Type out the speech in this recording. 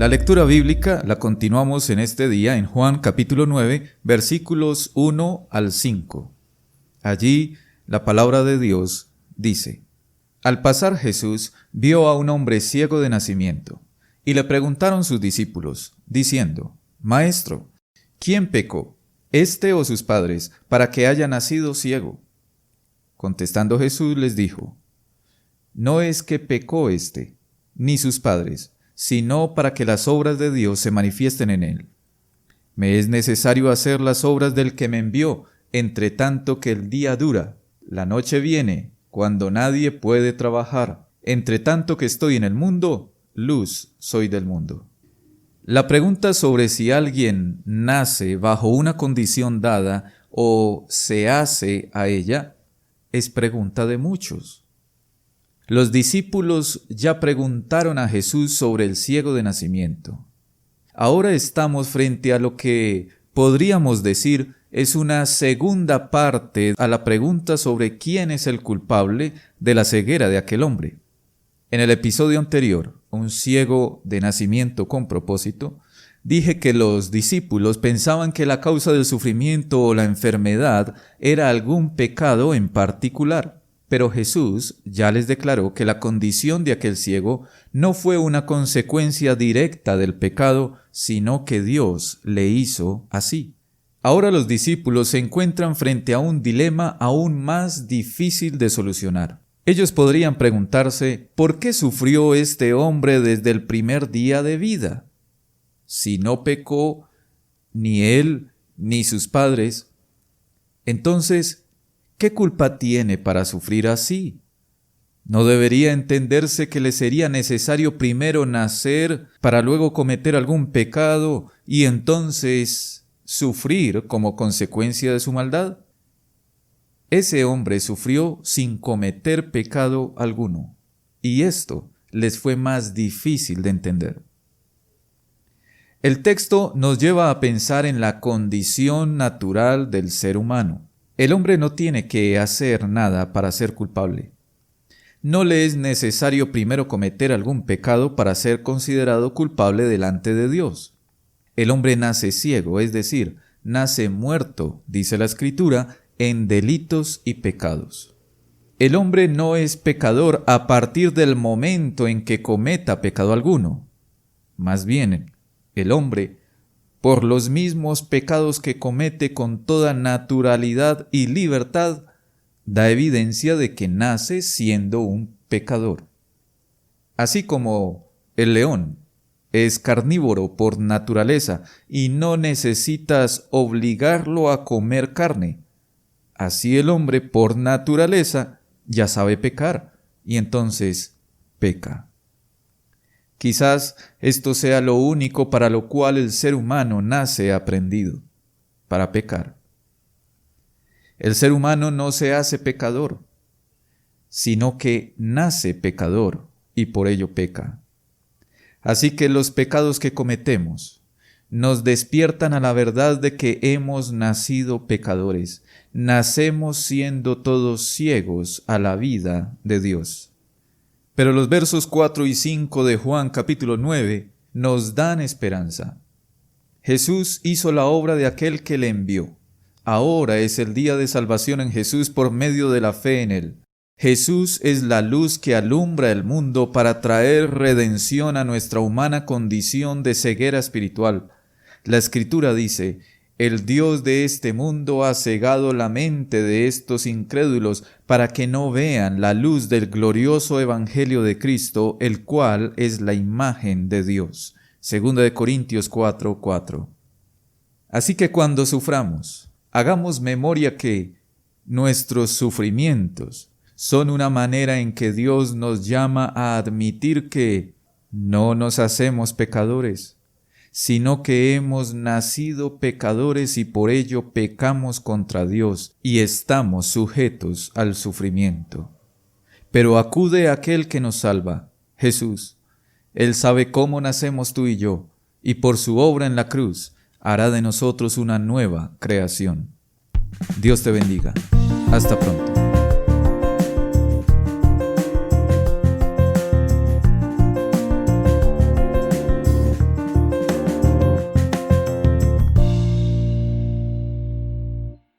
La lectura bíblica la continuamos en este día en Juan capítulo 9, versículos 1 al 5. Allí la palabra de Dios dice: Al pasar Jesús vio a un hombre ciego de nacimiento, y le preguntaron sus discípulos, diciendo: Maestro, ¿quién pecó, éste o sus padres, para que haya nacido ciego? Contestando Jesús les dijo: No es que pecó éste, ni sus padres, sino para que las obras de Dios se manifiesten en él. Me es necesario hacer las obras del que me envió, entre tanto que el día dura. La noche viene, cuando nadie puede trabajar. Entre tanto que estoy en el mundo, luz soy del mundo. La pregunta sobre si alguien nace bajo una condición dada o se hace a ella es pregunta de muchos. Los discípulos ya preguntaron a Jesús sobre el ciego de nacimiento. Ahora estamos frente a lo que podríamos decir es una segunda parte a la pregunta sobre quién es el culpable de la ceguera de aquel hombre. En el episodio anterior, un ciego de nacimiento con propósito, dije que los discípulos pensaban que la causa del sufrimiento o la enfermedad era algún pecado en particular. Pero Jesús ya les declaró que la condición de aquel ciego no fue una consecuencia directa del pecado, sino que Dios le hizo así. Ahora los discípulos se encuentran frente a un dilema aún más difícil de solucionar. Ellos podrían preguntarse, ¿por qué sufrió este hombre desde el primer día de vida? Si no pecó ni él ni sus padres, entonces, ¿qué culpa tiene para sufrir así? ¿No debería entenderse que le sería necesario primero nacer para luego cometer algún pecado y entonces sufrir como consecuencia de su maldad? Ese hombre sufrió sin cometer pecado alguno, y esto les fue más difícil de entender. El texto nos lleva a pensar en la condición natural del ser humano. El hombre no tiene que hacer nada para ser culpable. No le es necesario primero cometer algún pecado para ser considerado culpable delante de Dios. El hombre nace ciego, es decir, nace muerto, dice la Escritura, en delitos y pecados. El hombre no es pecador a partir del momento en que cometa pecado alguno. Más bien, el hombre, por los mismos pecados que comete con toda naturalidad y libertad, da evidencia de que nace siendo un pecador. Así como el león es carnívoro por naturaleza y no necesitas obligarlo a comer carne, así el hombre por naturaleza ya sabe pecar y entonces peca. Quizás esto sea lo único para lo cual el ser humano nace aprendido, para pecar. El ser humano no se hace pecador, sino que nace pecador y por ello peca. Así que los pecados que cometemos nos despiertan a la verdad de que hemos nacido pecadores. Nacemos siendo todos ciegos a la vida de Dios. Pero los versos 4 y 5 de Juan capítulo 9 nos dan esperanza. Jesús hizo la obra de aquel que le envió. Ahora es el día de salvación en Jesús por medio de la fe en Él. Jesús es la luz que alumbra el mundo para traer redención a nuestra humana condición de ceguera espiritual. La Escritura dice: El Dios de este mundo ha cegado la mente de estos incrédulos para que no vean la luz del glorioso Evangelio de Cristo, el cual es la imagen de Dios. 2 Corintios 4:4. Así que cuando suframos, hagamos memoria que nuestros sufrimientos son una manera en que Dios nos llama a admitir que no nos hacemos pecadores, sino que hemos nacido pecadores y por ello pecamos contra Dios y estamos sujetos al sufrimiento. Pero acude a aquel que nos salva, Jesús. Él sabe cómo nacemos tú y yo, y por su obra en la cruz hará de nosotros una nueva creación. Dios te bendiga. Hasta pronto.